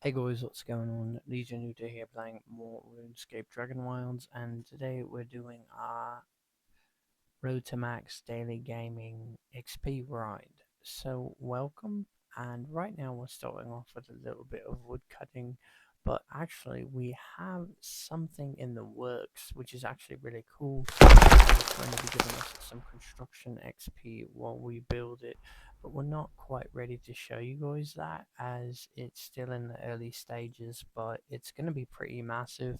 Hey guys, what's going on? Legion Nuda here playing more RuneScape Dragonwilds, and today we're doing our Road to Max Daily Gaming XP grind. So welcome, and right now we're starting off with a little bit of wood cutting, but actually we have something in the works which is actually really cool. It's going to be giving us some construction XP while we build it, but we're not quite ready to show you guys that as it's still in the early stages, but it's going to be pretty massive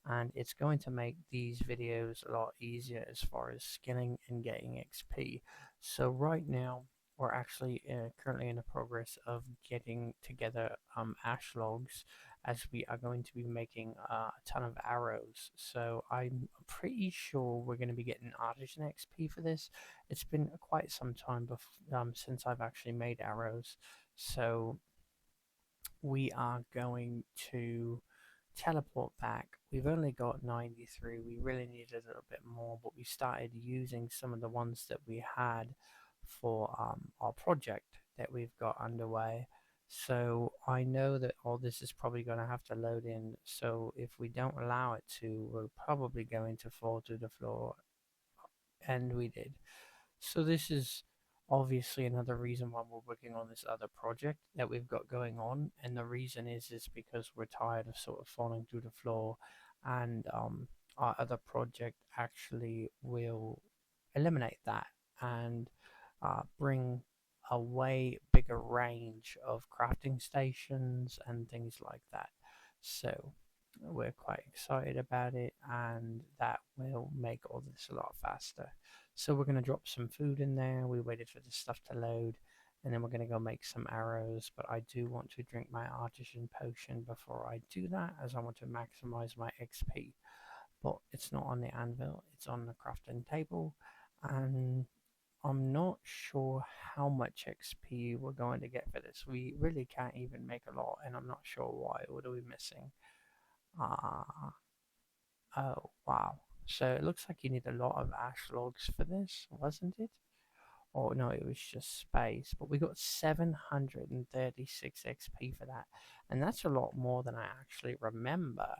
and it's going to make these videos a lot easier as far as skilling and getting XP. So right now we're actually currently in the progress of getting together ash logs, as we are going to be making a ton of arrows. So I'm pretty sure we're going to be getting artisan XP for this. It's been quite some time since I've actually made arrows, so we are going to teleport back. We've only got 93. We really need a little bit more, but we started using some of the ones that we had for our project that we've got underway. So I know that all this is probably going to have to load in. So if we don't allow it to, we're probably going to fall to the floor, and we did. So this is obviously another reason why we're working on this other project that we've got going on, and the reason is because we're tired of sort of falling through the floor, and our other project actually will eliminate that and bring a way bigger range of crafting stations and things like that. So we're quite excited about it, and that will make all this a lot faster. So we're going to drop some food in there. We waited for the stuff to load, and then we're going to go make some arrows. But I do want to drink my artisan potion before I do that, as I want to maximize my XP. But it's not on the anvil, it's on the crafting table, and I'm not sure how much XP we're going to get for this. We really can't even make a lot, and I'm not sure why. What are we missing? Ah, oh, wow. So it looks like you need a lot of ash logs for this, wasn't it? Oh no, it was just space. But we got 736 XP for that, and that's a lot more than I actually remember.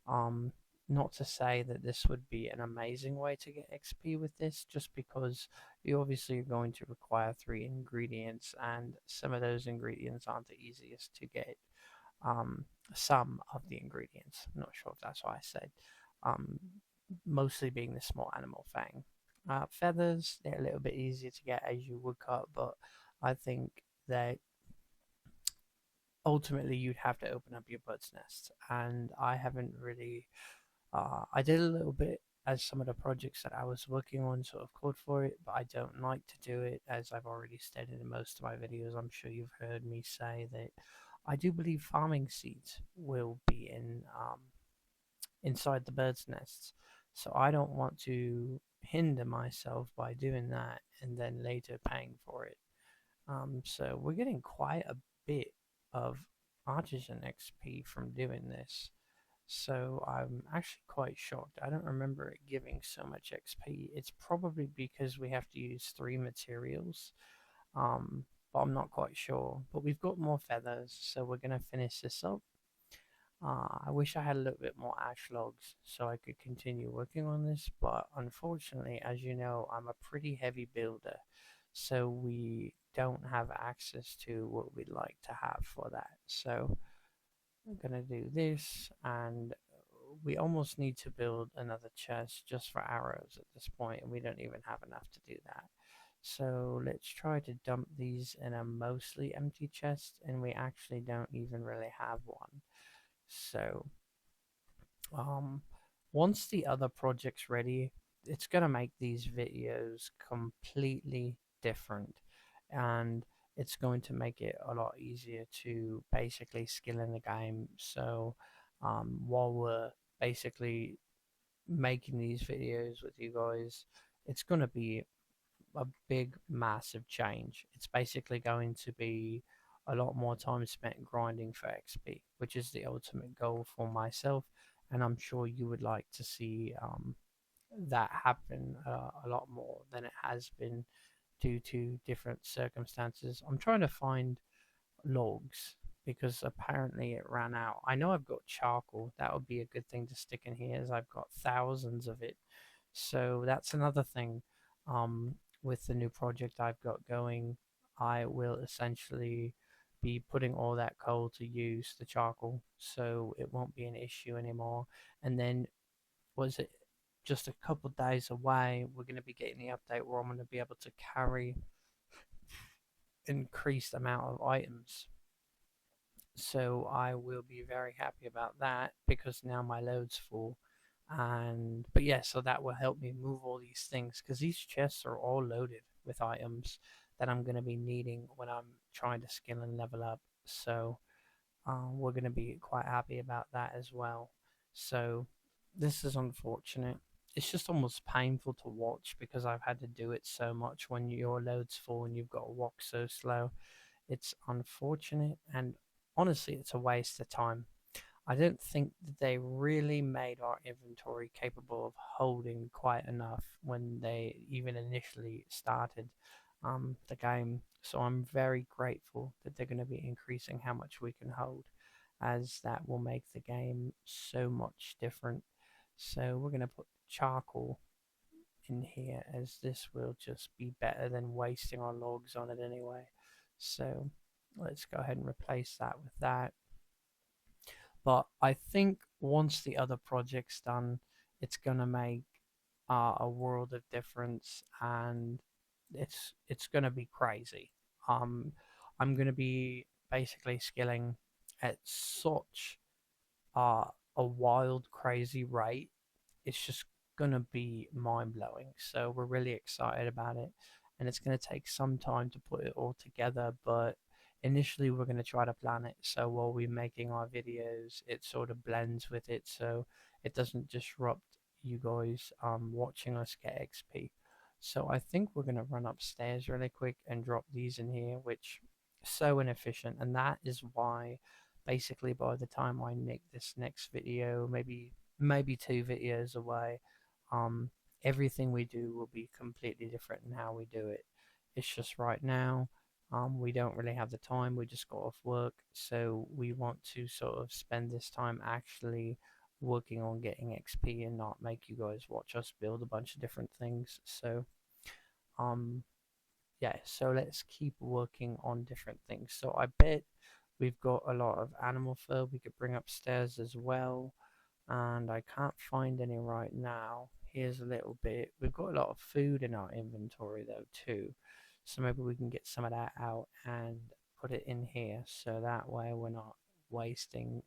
Um, Not to say that this would be an amazing way to get XP with this, just because you obviously are going to require three ingredients, and some of those ingredients aren't the easiest to get. Um, some of the ingredients, I'm not sure if that's what I said. Um, Mostly being the small animal fang. Feathers, they're a little bit easier to get as you would cut, but I think that ultimately you'd have to open up your bird's nest, and I haven't really I did a little bit as some of the projects that I was working on sort of called for it, but I don't like to do it, as I've already stated in most of my videos. I'm sure you've heard me say that I do believe farming seeds will be inside the bird's nests, so I don't want to hinder myself by doing that and then later paying for it. So we're getting quite a bit of artisan XP from doing this. So I'm actually quite shocked. I don't remember it giving so much XP. It's probably because we have to use three materials. But I'm not quite sure. But we've got more feathers, so we're gonna finish this up. I wish I had a little bit more ash logs so I could continue working on this, but unfortunately, as you know, I'm a pretty heavy builder, so we don't have access to what we'd like to have for that. So I'm gonna do this, and we almost need to build another chest just for arrows at this point, and we don't even have enough to do that. So let's try to dump these in a mostly empty chest, and we actually don't even really have one. So um, once the other project's ready, it's gonna make these videos completely different, and it's going to make it a lot easier to basically skill in the game. So while we're basically making these videos with you guys, it's going to be a big, massive change. It's basically going to be a lot more time spent grinding for XP, which is the ultimate goal for myself, and I'm sure you would like to see that happen a lot more than it has been due to different circumstances. I'm trying to find logs because apparently it ran out. I know I've got charcoal. That would be a good thing to stick in here, as I've got thousands of it. So that's another thing. Um, with the new project I've got going, I will essentially be putting all that coal to use, the charcoal, so it won't be an issue anymore. And then, was it just a couple days away, we're going to be getting the update where I'm going to be able to carry increased amount of items. So I will be very happy about that because now my load's full. And but yeah, so that will help me move all these things because these chests are all loaded with items that I'm going to be needing when I'm trying to skill and level up. So we're going to be quite happy about that as well. So this is unfortunate. It's just almost painful to watch because I've had to do it so much when your load's full and you've got to walk so slow. It's unfortunate, and honestly, it's a waste of time. I don't think that they really made our inventory capable of holding quite enough when they even initially started the game. So I'm very grateful that they're going to be increasing how much we can hold, as that will make the game so much different. So we're going to put charcoal in here, as this will just be better than wasting our logs on it anyway. So let's go ahead and replace that with that. But I think once the other project's done, it's gonna make a world of difference, and it's gonna be crazy. Um, I'm gonna be basically skilling at such a wild, crazy rate. It's just gonna be mind blowing. So we're really excited about it, and it's gonna take some time to put it all together. But initially, we're gonna try to plan it so while we're making our videos, it sort of blends with it, so it doesn't disrupt you guys watching us get XP. So I think we're gonna run upstairs really quick and drop these in here, which is so inefficient, and that is why basically by the time I make this next video, maybe 2 videos away, um, everything we do will be completely different in how we do it. It's just right now, we don't really have the time. We just got off work, so we want to sort of spend this time actually working on getting XP and not make you guys watch us build a bunch of different things. So, um, yeah, so let's keep working on different things. So I bet we've got a lot of animal fur we could bring upstairs as well, and I can't find any right now. Here's a little bit. We've got a lot of food in our inventory though too, so maybe we can get some of that out and put it in here, so that way we're not wasting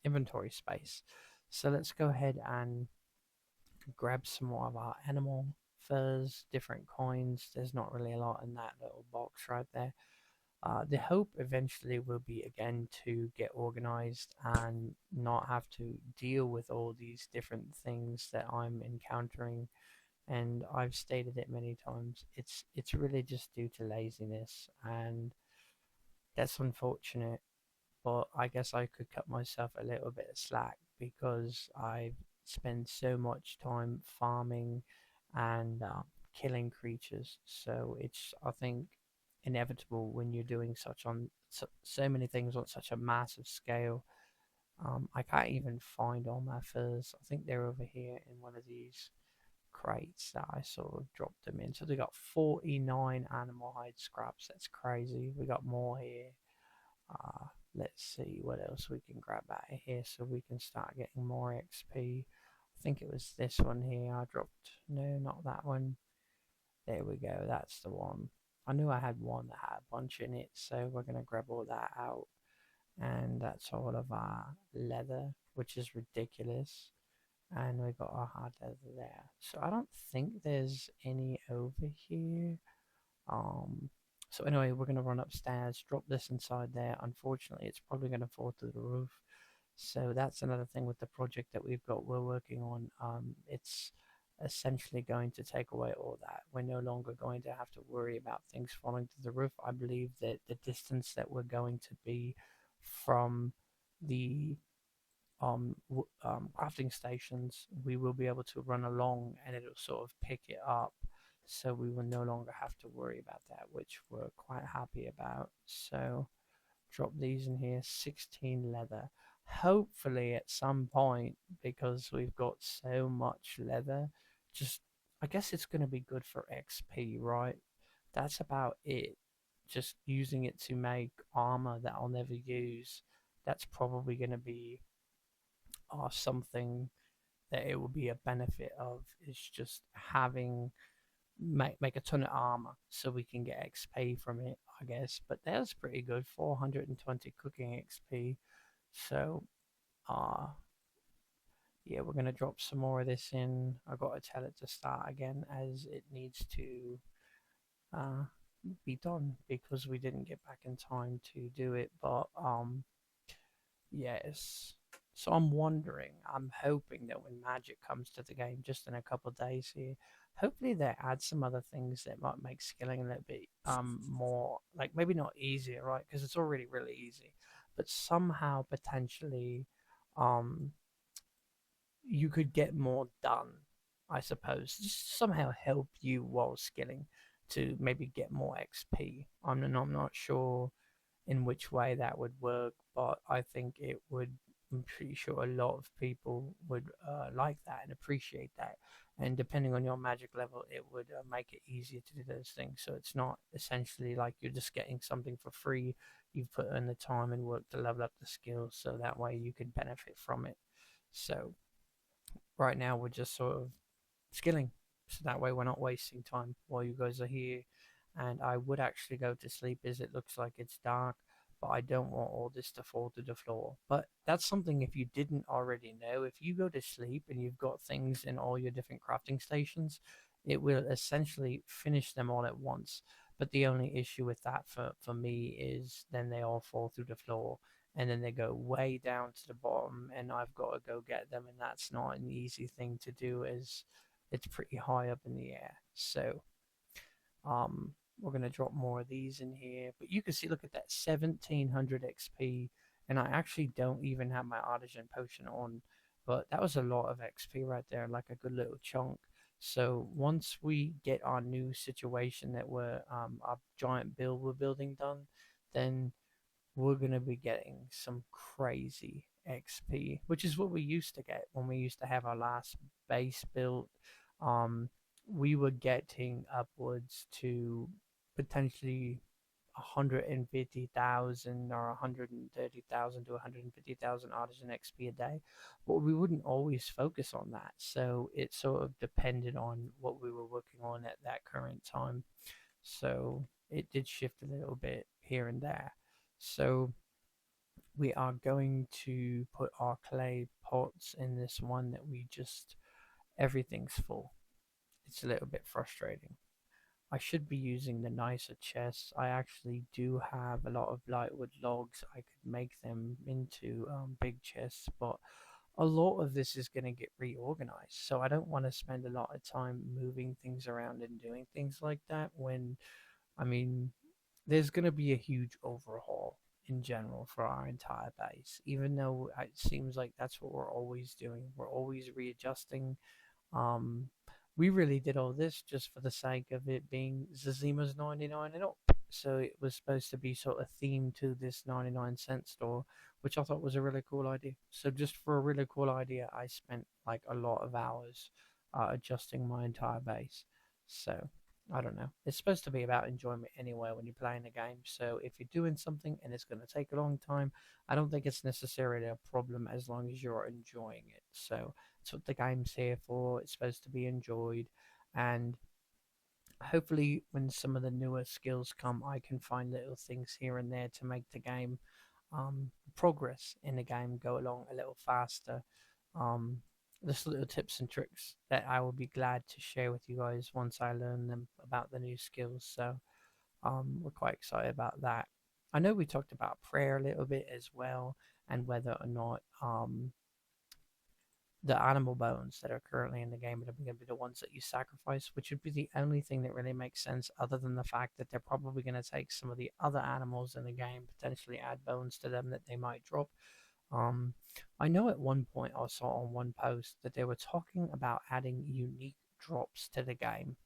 inventory space. So let's go ahead and grab some more of our animal furs, different coins. There's not really a lot in that little box right there. The hope eventually will be again to get organized and not have to deal with all these different things that I'm encountering. And I've stated it many times. It's really just due to laziness, and that's unfortunate. But I guess I could cut myself a little bit of slack because I've spent so much time farming and killing creatures. So it's, I think, inevitable when you're doing so many things on such a massive scale. I can't even find all my furs. I think they're over here in one of these crates that I sort of dropped them in. So they got 49 animal hide scraps. That's crazy. We got more here. Uh, let's see what else we can grab out of here so we can start getting more XP. I think it was this one here I dropped. No, not that one. There we go. That's the one. I knew I had one that had a bunch in it, so we're going to grab all that out. And that's all of our leather, which is ridiculous. And we got our hard leather there. So I don't think there's any over here. Um, so anyway, we're gonna run upstairs, drop this inside there. Unfortunately, it's probably gonna fall through the roof. So that's another thing with the project that we're working on. It's essentially going to take away all that. We're no longer going to have to worry about things falling through the roof. I believe that the distance that we're going to be from the crafting stations, we will be able to run along and it'll sort of pick it up, so we will no longer have to worry about that, which we're quite happy about. So Drop these in here. 16 leather. Hopefully at some point, because we've got so much leather, just I guess it's going to be good for XP, right? That's about it. Just using it to make armor that I'll never use. That's probably going to be something that it will be a benefit of. Is just having make a ton of armor so we can get XP from it, I guess. But that's pretty good. 420 cooking XP. So yeah, we're gonna drop some more of this in. I gotta tell it to start again as it needs to uh be done because we didn't get back in time to do it. But yes. So I'm wondering, I'm hoping that when Magic comes to the game just in a couple of days here, hopefully they add some other things that might make skilling a little bit more, like maybe not easier, right? Because it's already really easy, but somehow potentially um you could get more done, I suppose. Just somehow help you while skilling to maybe get more XP. I'm not sure in which way that would work, but I think it would. I'm pretty sure a lot of people would like that and appreciate that. And depending on your magic level, it would make it easier to do those things. So it's not essentially like you're just getting something for free. You've put in the time and work to level up the skills, so that way you could benefit from it. So right now we're just sort of skilling, so that way we're not wasting time while you guys are here. And I would actually go to sleep as it looks like it's dark, but I don't want all this to fall to the floor. But that's something, if you didn't already know, if you go to sleep and you've got things in all your different crafting stations, it will essentially finish them all at once. But the only issue with that for me is then they all fall through the floor and then they go way down to the bottom and I've got to go get them, and that's not an easy thing to do as it's pretty high up in the air. So we're gonna drop more of these in here, but you can see, look at that, 1700 XP, and I actually don't even have my artisan potion on, but that was a lot of XP right there, like a good little chunk. So once we get our new situation that we're our giant build we're building done, then we're going to be getting some crazy XP, which is what we used to get when we used to have our last base built. Um, we were getting upwards to potentially 150,000 or 130,000 to 150,000 artisan XP a day, but we wouldn't always focus on that. So it sort of depended on what we were working on at that current time. So it did shift a little bit here and there. So we are going to put our clay pots in this one that we just, everything's full. It's a little bit frustrating. I should be using the nicer chests. I actually do have a lot of lightwood logs. I could make them into big chests, but a lot of this is going to get reorganized. So I don't want to spend a lot of time moving things around and doing things like that when, I mean, there's going to be a huge overhaul in general for our entire base, even though it seems like that's what we're always doing. We're always readjusting. um, we really did all this just for the sake of it being Zazima's 99 and up. So it was supposed to be sort of themed to this 99-cent store, which I thought was a really cool idea. So just for a really cool idea, I spent like a lot of hours adjusting my entire base. So I don't know. It's supposed to be about enjoyment anyway when you're playing a game. So if you're doing something and it's going to take a long time, I don't think it's necessarily a problem as long as you're enjoying it. So it's what the game's here for. It's supposed to be enjoyed, and hopefully when some of the newer skills come, I can find little things here and there to make the game progress in the game go along a little faster. Um, just little tips and tricks that I will be glad to share with you guys once I learn them about the new skills. So we're quite excited about that. I know we talked about prayer a little bit as well, and whether or not the animal bones that are currently in the game are going to be the ones that you sacrifice, which would be the only thing that really makes sense, other than the fact that they're probably going to take some of the other animals in the game, potentially add bones to them that they might drop. Um, I know at one point I saw on one post that they were talking about adding unique drops to the game.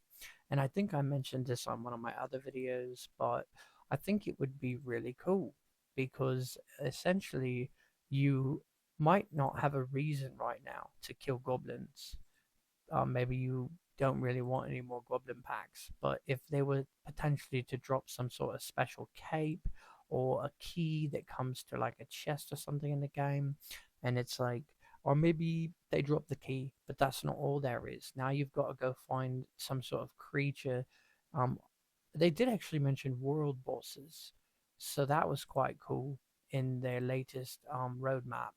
And I think I mentioned this on one of my other videos, but I think it would be really cool because essentially you might not have a reason right now to kill goblins. Maybe you don't really want any more goblin packs, but if they were potentially to drop some sort of special cape or a key that comes to like a chest or something in the game, and it's like, or maybe they drop the key, but that's not all there is. Now you've got to go find some sort of creature. Um, they did actually mention world bosses, so that was quite cool in their latest roadmap.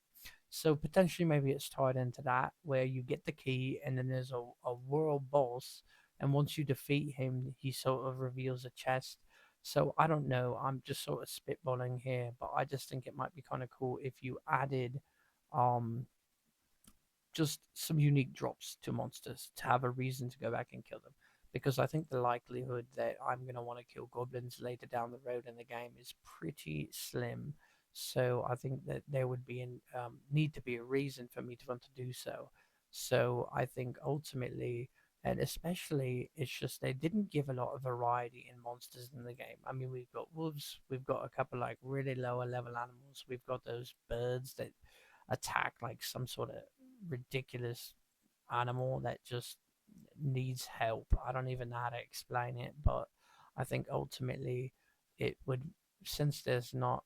So potentially maybe it's tied into that where you get the key and then there's a world boss, and once you defeat him he sort of reveals a chest. So I don't know, I'm just sort of spitballing here, but I just think it might be kind of cool if you added um just some unique drops to monsters to have a reason to go back and kill them. Because I think the likelihood that I'm going to want to kill goblins later down the road in the game is pretty slim. So I think that there would be need to be a reason for me to want to do so. So I think ultimately, and especially, it's just they didn't give a lot of variety in monsters in the game. I mean, we've got wolves, we've got a couple like really lower level animals, we've got those birds that attack like some sort of ridiculous animal that just needs help. I don't even know how to explain it, but I think ultimately it would, since there's not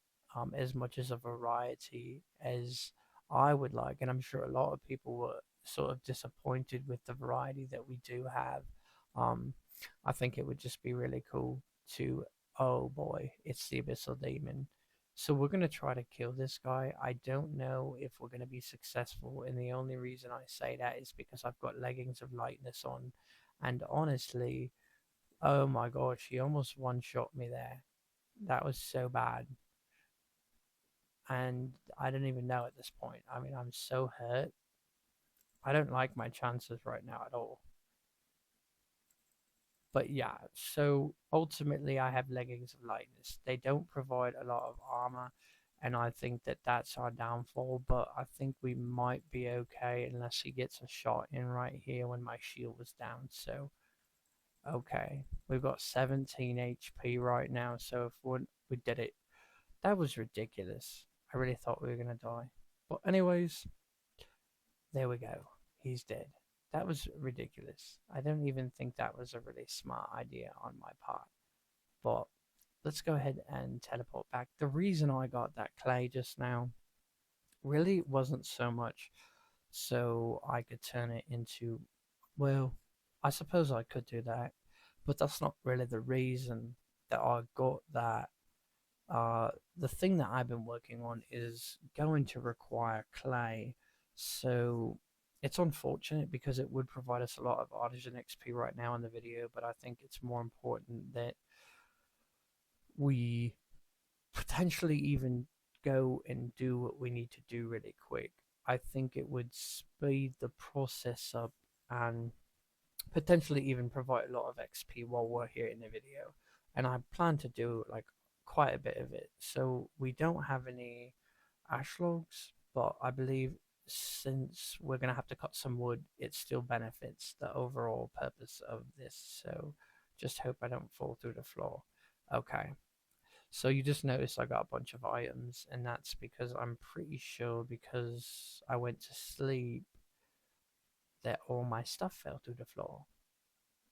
as much as a variety as I would like, and I'm sure a lot of people were sort of disappointed with the variety that we do have. Um, I think it would just be really cool to, oh boy, it's the Abyssal Demon. So we're going to try to kill this guy. I don't know if we're going to be successful, and the only reason I say that is because I've got leggings of lightness on, and honestly, oh my gosh, he almost one-shot me there. That was so bad, and I don't even know at this point. I mean, I'm so hurt. I don't like my chances right now at all. But yeah, so ultimately, I have leggings of lightness. They don't provide a lot of armor, and I think that that's our downfall. But I think we might be okay unless he gets a shot in right here when my shield was down. So, okay, we've got 17 HP right now. So if we did it, that was ridiculous. I really thought we were gonna die. But anyways, there we go. He's dead. That was ridiculous. I don't even think that was a really smart idea on my part. But let's go ahead and teleport back. The reason I got that clay just now really wasn't so much so I could turn it into, well, I suppose I could do that, but that's not really the reason that I got that. The thing that I've been working on is going to require clay, so it's unfortunate because it would provide us a lot of artisan XP right now in the video, but I think it's more important that we potentially even go and do what we need to do really quick. I think it would speed the process up and potentially even provide a lot of XP while we're here in the video. And I plan to do like quite a bit of it. So we don't have any ash logs, but I believe since we're going to have to cut some wood, it still benefits the overall purpose of this. So just hope I don't fall through the floor. Okay. So you just notice I got a bunch of items, and that's because I'm pretty sure because I went to sleep that all my stuff fell through the floor.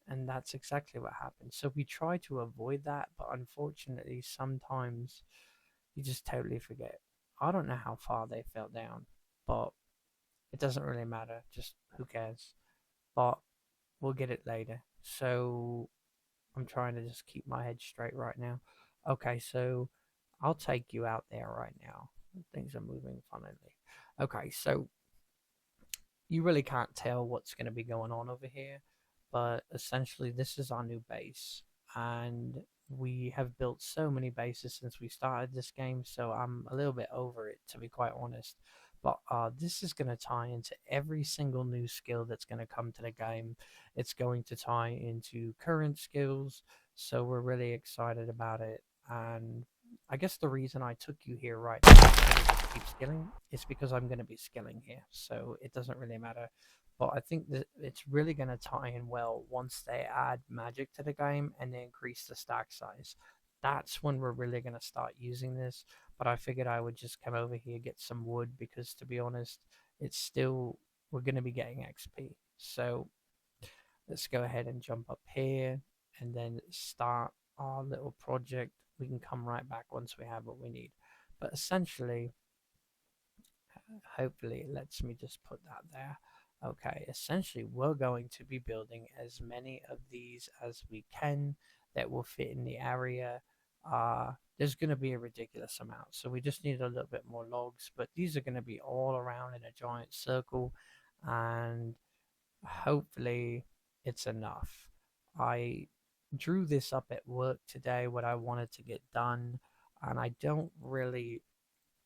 And that's exactly what happened. So we try to avoid that, but unfortunately, sometimes you just totally forget. I don't know how far they fell down, but it doesn't really matter. Just who cares? But we'll get it later. So I'm trying to just keep my head straight right now. Okay, so I'll take you out there right now. Things are moving funnily. Okay, so you really can't tell what's going to be going on over here, but essentially this is our new base, and we have built so many bases since we started this game, so I'm a little bit over it, to be quite honest. But this is going to tie into every single new skill that's going to come to the game. It's going to tie into current skills, so we're really excited about it. And I guess the reason I took you here right now to just keep skilling is because I'm going to be skilling here, so it doesn't really matter. But I think that it's really going to tie in well once they add magic to the game and they increase the stack size. that's when we're really going to start using this. But I figured I would just come over here, get some wood, because to be honest, it's still, we're going to be getting XP. So let's go ahead and jump up here and then start our little project. We can come right back once we have what we need. But essentially, hopefully it lets me just put that there. Okay, essentially we're going to be building as many of these as we can that will fit in the area. There's going to be a ridiculous amount, so we just need a little bit more logs, but these are going to be all around in a giant circle, and hopefully it's enough. I drew this up at work today, what I wanted to get done, and I don't really,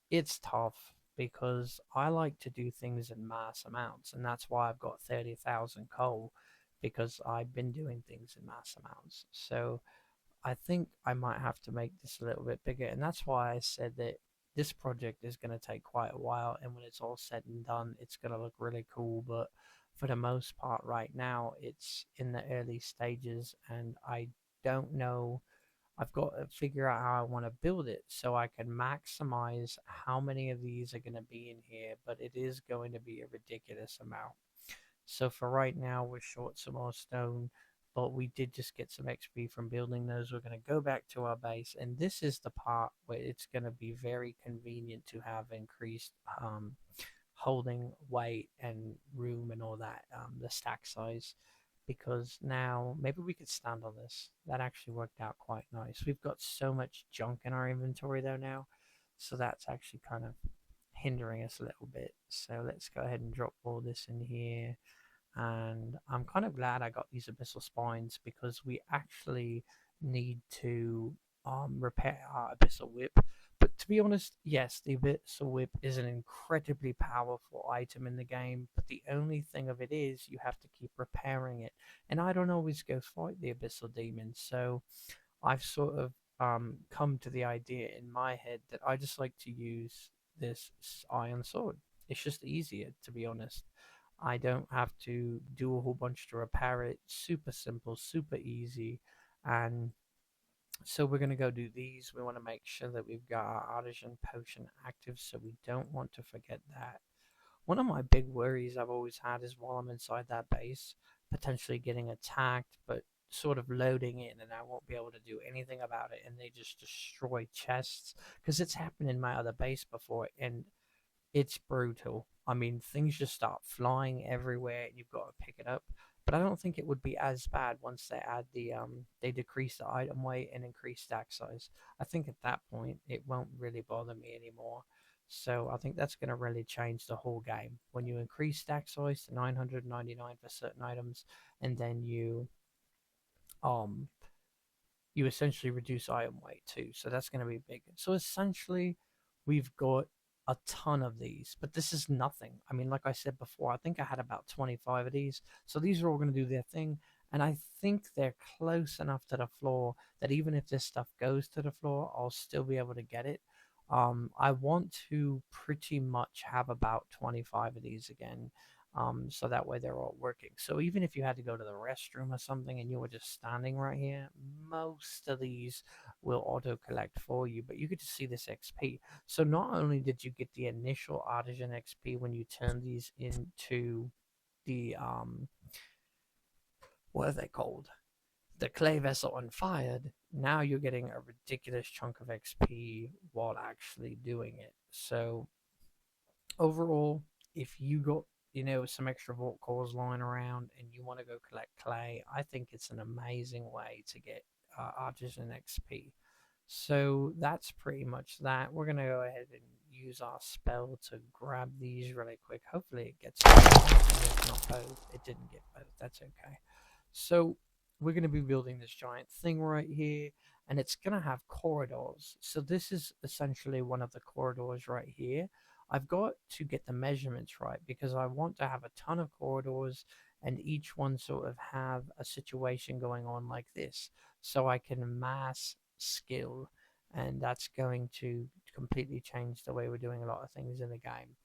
it's tough because I like to do things in mass amounts, and that's why I've got 30,000 coal, because I've been doing things in mass amounts. So I think I might have to make this a little bit bigger, and that's why I said that this project is going to take quite a while, and when it's all said and done, it's going to look really cool. But for the most part, right now, it's in the early stages, and I don't know. I've got to figure out how I want to build it so I can maximize how many of these are going to be in here, but it is going to be a ridiculous amount. So for right now, we're short some more stone, but we did just get some XP from building those. We're going to go back to our base, and this is the part where it's going to be very convenient to have increased holding weight and room and all that, the stack size, because now maybe we could stand on this. That actually worked out quite nice. We've got so much junk in our inventory though now, so that's actually kind of hindering us a little bit. So let's go ahead and drop all this in here. And I'm kind of glad I got these abyssal spines, because we actually need to repair our abyssal whip. But to be honest, yes, the abyssal whip is an incredibly powerful item in the game, but the only thing of it is you have to keep repairing it, and I don't always go fight the abyssal demons. So I've sort of come to the idea in my head that I just like to use this iron sword. It's just easier, to be honest. I don't have to do a whole bunch to repair it. Super simple, super easy. And so we're going to go do these. We want to make sure that we've got our artisan potion active, so we don't want to forget that. One of my big worries I've always had is while I'm inside that base, potentially getting attacked, but sort of loading in, and I won't be able to do anything about it, and they just destroy chests, because it's happened in my other base before, and it's brutal. I mean, things just start flying everywhere, and you've got to pick it up. But I don't think it would be as bad once they add they decrease the item weight and increase stack size. I think at that point it won't really bother me anymore. So I think that's going to really change the whole game when you increase stack size to 999 for certain items, and then um you essentially reduce item weight too. So that's going to be big. So essentially, we've got a ton of these, but this is nothing. I mean, like I said before, I think I had about 25 of these. So these are all going to do their thing. And I think they're close enough to the floor that even if this stuff goes to the floor, I'll still be able to get it. I want to pretty much have about 25 of these again, so that way they're all working. So even if you had to go to the restroom or something and you were just standing right here, most of these will auto collect for you, but you get to see this XP. So not only did you get the initial artisan XP when you turn these into the what are they called? The clay vessel unfired, now you're getting a ridiculous chunk of XP while actually doing it. So overall, if you got, some extra vault cores lying around and you want to go collect clay, I think it's an amazing way to get artisan XP. So that's pretty much that. We're going to go ahead and use our spell to grab these really quick. Hopefully it gets not both. It didn't get both. That's okay. So we're going to be building this giant thing right here, and it's going to have corridors. So this is essentially one of the corridors right here. I've got to get the measurements right because I want to have a ton of corridors, and each one sort of have a situation going on like this, so I can mass skill, and that's going to completely change the way we're doing a lot of things in the game.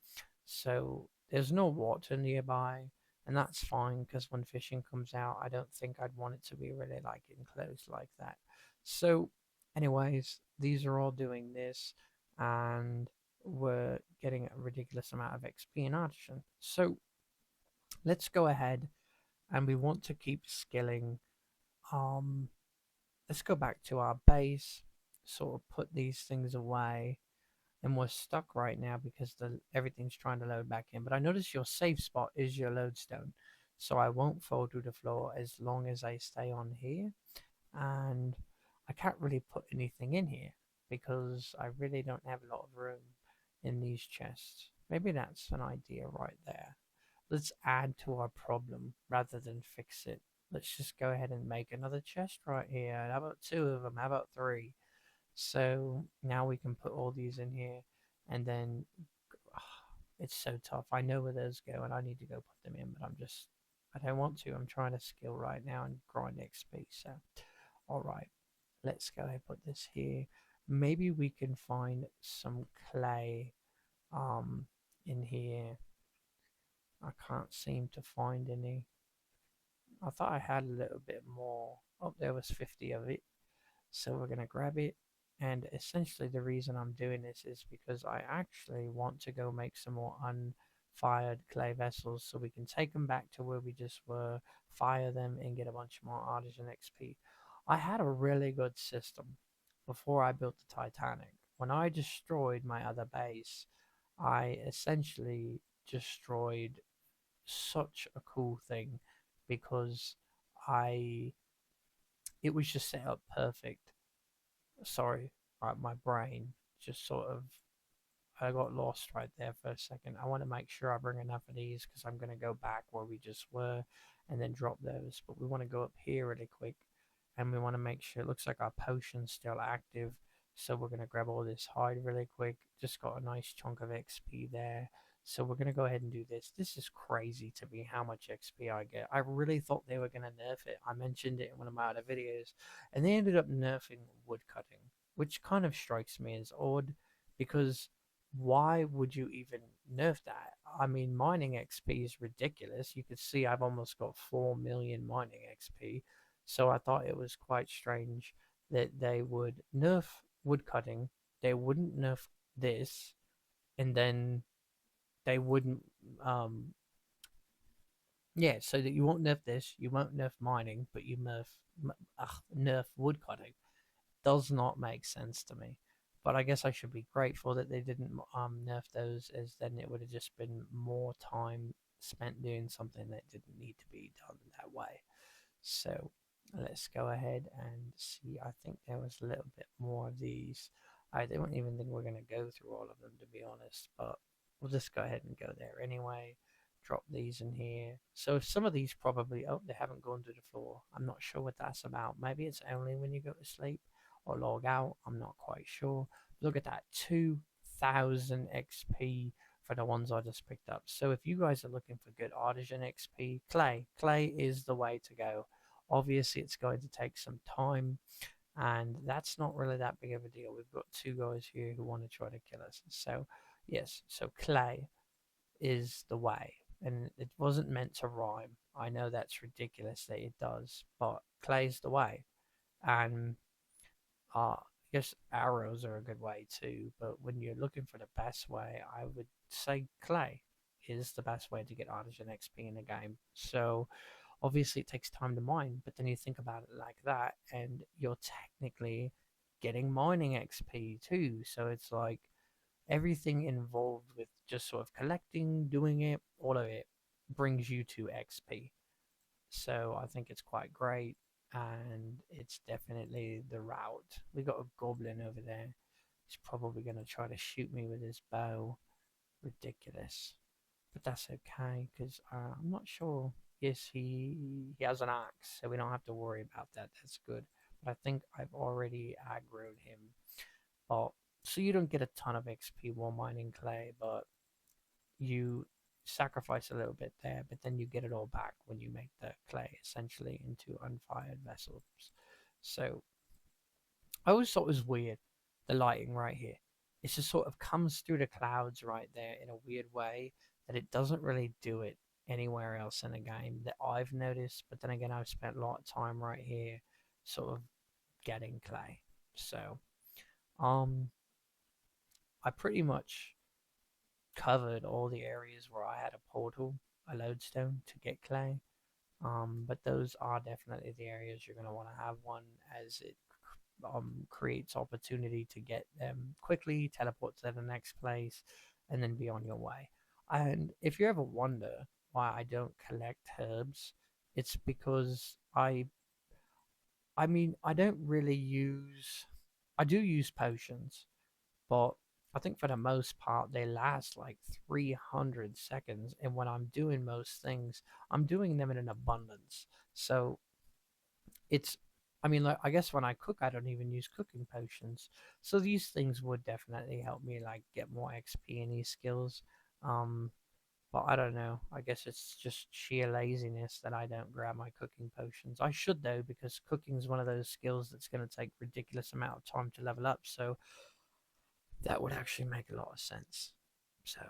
So there's no water nearby, and that's fine because when fishing comes out, I don't think I'd want it to be really like enclosed like that. So Anyways, these are all doing this, and we're getting a ridiculous amount of XP in Artisan. So let's go ahead, and we want to keep skilling. Um, let's go back to our base, sort of put these things away, and we're stuck right now because everything's trying to load back in. But I notice your safe spot is your lodestone, so I won't fall through the floor as long as I stay on here. And I can't really put anything in here because I really don't have a lot of room in these chests. Maybe that's an idea right there. Let's add to our problem rather than fix it. Let's just go ahead and make another chest right here. How about two of them? How about three? So now we can put all these in here, and then it's so tough. I know where those go, and I need to go put them in, but I don't want to. I'm trying to skill right now and grind XP. So, all right, let's go ahead and put this here. Maybe we can find some clay, in here. I can't seem to find any. I thought I had a little bit more. Oh, there was 50 of it. So we're going to grab it. And essentially the reason I'm doing this is because I actually want to go make some more unfired clay vessels so we can take them back to where we just were, fire them, and get a bunch more artisan XP. I had a really good system before I built the Titanic. When I destroyed my other base, I essentially destroyed such a cool thing because I it was just set up perfect. Sorry, right, my brain just sort of I got lost right there for a second. I want to make sure I bring enough of these because I'm going to go back where we just were and then drop those. But we want to go up here really quick, and we want to make sure it looks like our potion's still active. So we're going to grab all this hide really quick. Just got a nice chunk of XP there. So we're going to go ahead and do this. This is crazy to me how much XP I get. I really thought they were going to nerf it. I mentioned it in one of my other videos, and they ended up nerfing woodcutting, which kind of strikes me as odd because why would you even nerf that? I mean, mining XP is ridiculous. You could see I've almost got 4 million mining XP. So I thought it was quite strange that they would nerf woodcutting, they wouldn't nerf this, and then they wouldn't, um, yeah, so that you won't nerf this, you won't nerf mining, but you nerf woodcutting. Does not make sense to me. But I guess I should be grateful that they didn't nerf those, as then it would have just been more time spent doing something that didn't need to be done that way. So let's go ahead and see. I think there was a little bit more of these. I don't even think we're going to go through all of them, to be honest, but we'll just go ahead and go there anyway. Drop these in here. So some of these probably, oh, they haven't gone to the floor. I'm not sure what that's about. Maybe it's only when you go to sleep or log out. I'm not quite sure. Look at that, 2,000 XP for the ones I just picked up. So if you guys are looking for good artisan XP, clay is the way to go. Obviously, it's going to take some time, and that's not really that big of a deal. We've got two guys here who want to try to kill us. So, yes, so clay is the way. And it wasn't meant to rhyme. I know that's ridiculous that it does, but clay's the way. And I guess arrows are a good way too, but when you're looking for the best way, I would say clay is the best way to get artisan XP in the game. So obviously it takes time to mine, but then you think about it like that, and you're technically getting mining XP too. So it's like everything involved with just sort of collecting, doing it, all of it brings you to XP. So I think it's quite great, and it's definitely the route. We got a goblin over there. He's probably going to try to shoot me with his bow. Ridiculous. But that's okay, because I'm not sure. Yes, he has an axe, so we don't have to worry about that. That's good. But I think I've already aggroed him. But so you don't get a ton of XP while mining clay, but you sacrifice a little bit there, but then you get it all back when you make the clay essentially into unfired vessels. So I always thought it was weird, the lighting right here. It just sort of comes through the clouds right there in a weird way that it doesn't really do it anywhere else in the game that I've noticed. But then again, I've spent a lot of time right here sort of getting clay. So, um, I pretty much covered all the areas where I had a portal, a lodestone to get clay. But those are definitely the areas you're going to want to have one, as it creates opportunity to get them quickly, teleport to the next place, and then be on your way. And if you ever wonder why I don't collect herbs, it's because I mean, I don't really use, I do use potions, but I think for the most part they last like 300 seconds. And when I'm doing most things, I'm doing them in an abundance. So it's, I mean, like, I guess when I cook, I don't even use cooking potions. So these things would definitely help me like get more XP in these skills. Um, but I don't know. I guess it's just sheer laziness that I don't grab my cooking potions. I should though, because cooking is one of those skills that's going to take ridiculous amount of time to level up. So that would actually make a lot of sense. So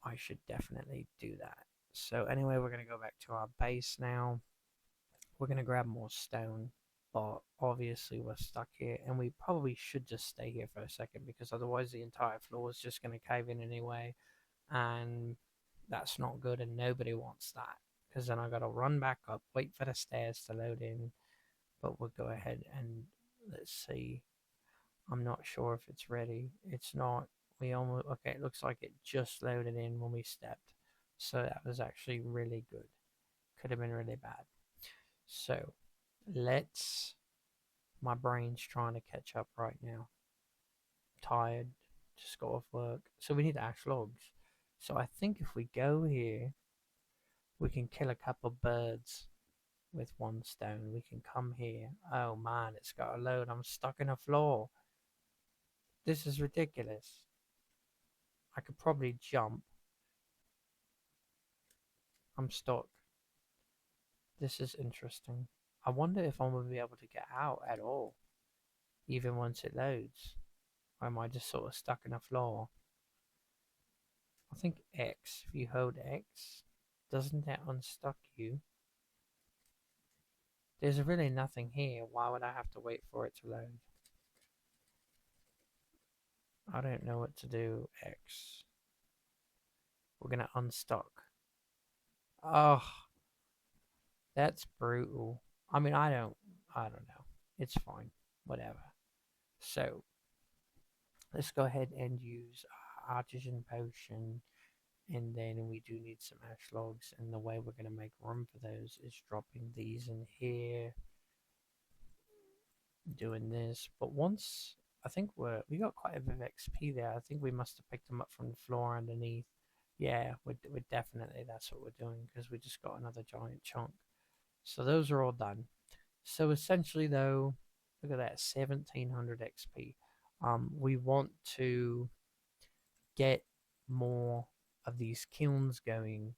I should definitely do that. So anyway, we're going to go back to our base now. We're going to grab more stone, but obviously we're stuck here, and we probably should just stay here for a second, because otherwise the entire floor is just going to cave in anyway, and that's not good, and nobody wants that, because then I got to run back up, wait for the stairs to load in. But we'll go ahead and let's see. I'm not sure if it's ready. It's not. We almost, okay, it looks like it just loaded in when we stepped. So that was actually really good. Could have been really bad. So let's, my brain's trying to catch up right now. Tired, just got off work. So we need ash logs. So I think if we go here, we can kill a couple birds with one stone. We can come here. Oh man, it's got a load. I'm stuck in a floor. This is ridiculous. I could probably jump. I'm stuck. This is interesting. I wonder if I'm going to be able to get out at all, even once it loads. Or am I just sort of stuck in a floor? I think X, if you hold X, doesn't that unstuck you? There's really nothing here. Why would I have to wait for it to load? I don't know what to do. X. We're going to unstuck. Oh, that's brutal. I mean, I don't know. It's fine. Whatever. So, let's go ahead and use Artisan Potion. And then we do need some ash logs, and the way we're going to make room for those is dropping these in here, doing this. But once, I think we got quite a bit of XP there. I think we must have picked them up from the floor underneath. Yeah, we're definitely, that's what we're doing, because we just got another giant chunk. So those are all done. So essentially though, look at that, 1700 XP. We want to get more of these kilns going.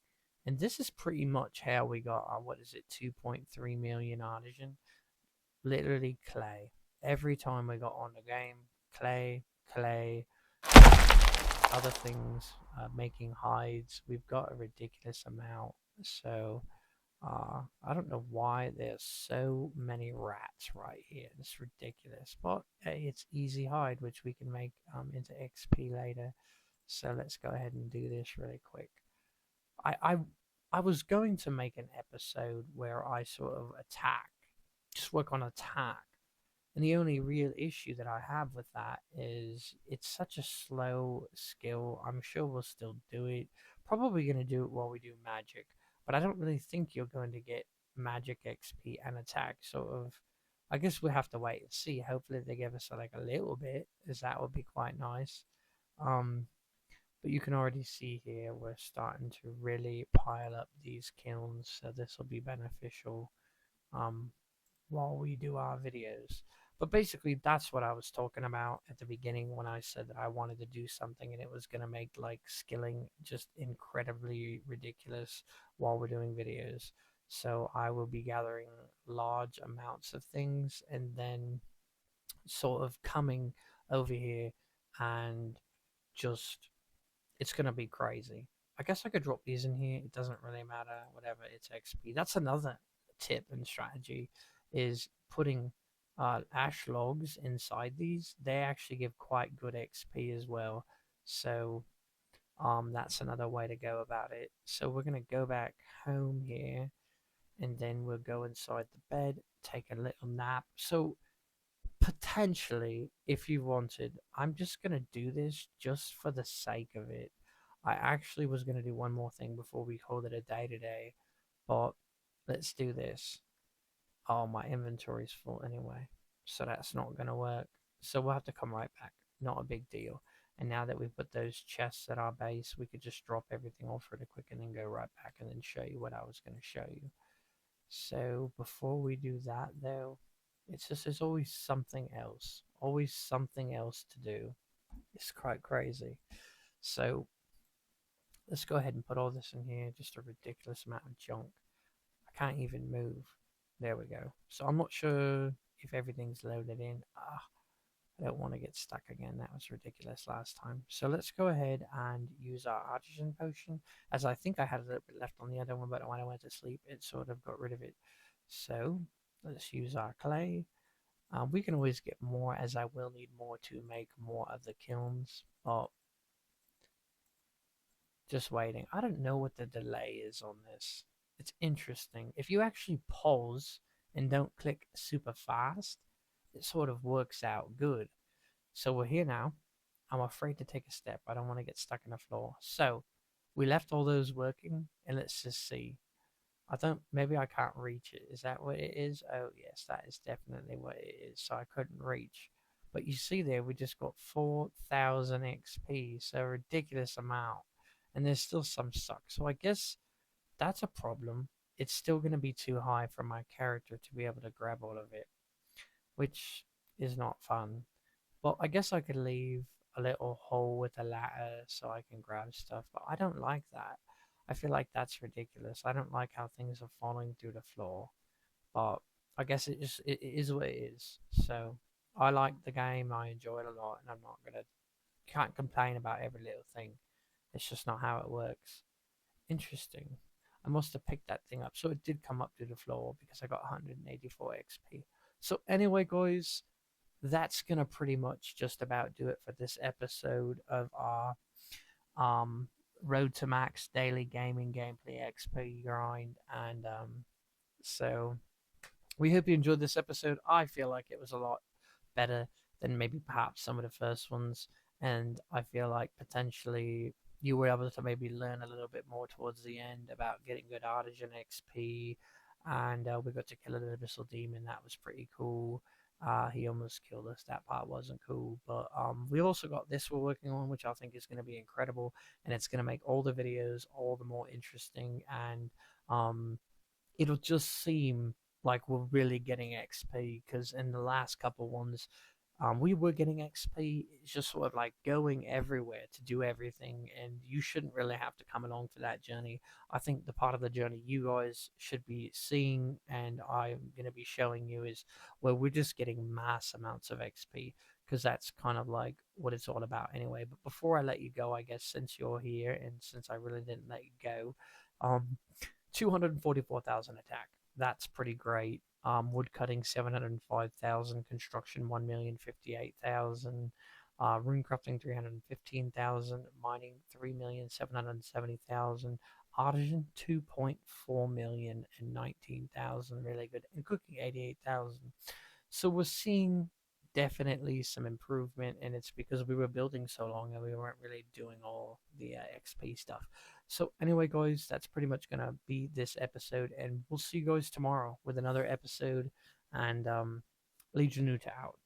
And this is pretty much how we got our, what is it, 2.3 million artisan. Literally clay. Every time we got on the game, clay, clay, other things, making hides. We've got a ridiculous amount. So I don't know why there's so many rats right here. It's ridiculous. But hey, it's easy hide, which we can make into XP later. So let's go ahead and do this really quick. I I I was going to make an episode where I sort of attack, just work on attack. And the only real issue that I have with that is it's such a slow skill. I'm sure we'll still do it. Probably going to do it while we do magic, but I don't really think you're going to get magic XP and attack sort of. I guess we have to wait and see. Hopefully they give us like a little bit, as that would be quite nice. Um, but you can already see here we're starting to really pile up these kilns, so this will be beneficial um, while we do our videos. But basically, that's what I was talking about at the beginning when I said that I wanted to do something and it was going to make like skilling just incredibly ridiculous while we're doing videos. So I will be gathering large amounts of things and then sort of coming over here and just, it's going to be crazy. I guess I could drop these in here. It doesn't really matter. Whatever, it's XP. That's another tip and strategy, is putting ash logs inside these, they actually give quite good XP as well. So that's another way to go about it. So we're gonna go back home here, and then we'll go inside the bed, take a little nap. So potentially, if you wanted, I'm just gonna do this just for the sake of it. I actually was gonna do one more thing before we called it a day today, but let's do this. Oh, my inventory's full anyway, so that's not gonna work. So we'll have to come right back. Not a big deal. And now that we've put those chests at our base, we could just drop everything off really quick and then go right back and then show you what I was going to show you. So before we do that though, it's just there's always something else to do. It's quite crazy. So let's go ahead and put all this in here. Just a ridiculous amount of junk. I can't even move. There we go. So I'm not sure if everything's loaded in. I don't want to get stuck again. That was ridiculous last time. So let's go ahead and use our artisan potion, as I think I had a little bit left on the other one, but when I went to sleep, it sort of got rid of it. So let's use our clay. We can always get more, as I will need more to make more of the kilns. But just waiting. I don't know what the delay is on this. It's interesting. If you actually pause and don't click super fast, it sort of works out good. So we're here now. I'm afraid to take a step. I don't want to get stuck in the floor. So we left all those working, and let's just see. Maybe I can't reach it. Is that what it is? Oh, yes, that is definitely what it is. So I couldn't reach. But you see there, we just got 4,000 XP. So a ridiculous amount. And there's still some suck. So I guess that's a problem. It's still going to be too high for my character to be able to grab all of it, which is not fun. But I guess I could leave a little hole with a ladder so I can grab stuff, but I don't like that. I feel like that's ridiculous. I don't like how things are falling through the floor. But I guess it is what it is. So I like the game, I enjoy it a lot, and I'm not gonna can't complain about every little thing. It's just not how it works. Interesting. I must have picked that thing up. So it did come up through the floor because I got 184 XP. So anyway, guys, that's gonna pretty much just about do it for this episode of our Road to Max daily gaming gameplay XP grind. And so we hope you enjoyed this episode. I feel like it was a lot better than maybe perhaps some of the first ones, and I feel like potentially you were able to maybe learn a little bit more towards the end about getting good artisan XP, and we got to kill an abyssal demon. That was pretty cool. He almost killed us. That part wasn't cool, but we also got this we're working on, which I think is going to be incredible, and it's going to make all the videos all the more interesting, and it'll just seem like we're really getting XP, because in the last couple ones, we were getting XP. It's just sort of like going everywhere to do everything, and you shouldn't really have to come along for that journey. I think the part of the journey you guys should be seeing, and I'm going to be showing you, is where we're just getting mass amounts of XP, because that's kind of like what it's all about anyway. But before I let you go, I guess since you're here and since I really didn't let you go, 244,000 attack. That's pretty great. Wood cutting 705,000, construction 1,058,000, rune crafting 315,000, mining 3,770,000, artisan 2.4 million and 19,000, really good, and cooking 88,000. So we're seeing definitely some improvement, and it's because we were building so long and we weren't really doing all the XP stuff. So anyway, guys, that's pretty much gonna be this episode, and we'll see you guys tomorrow with another episode. And Legion Nuta out.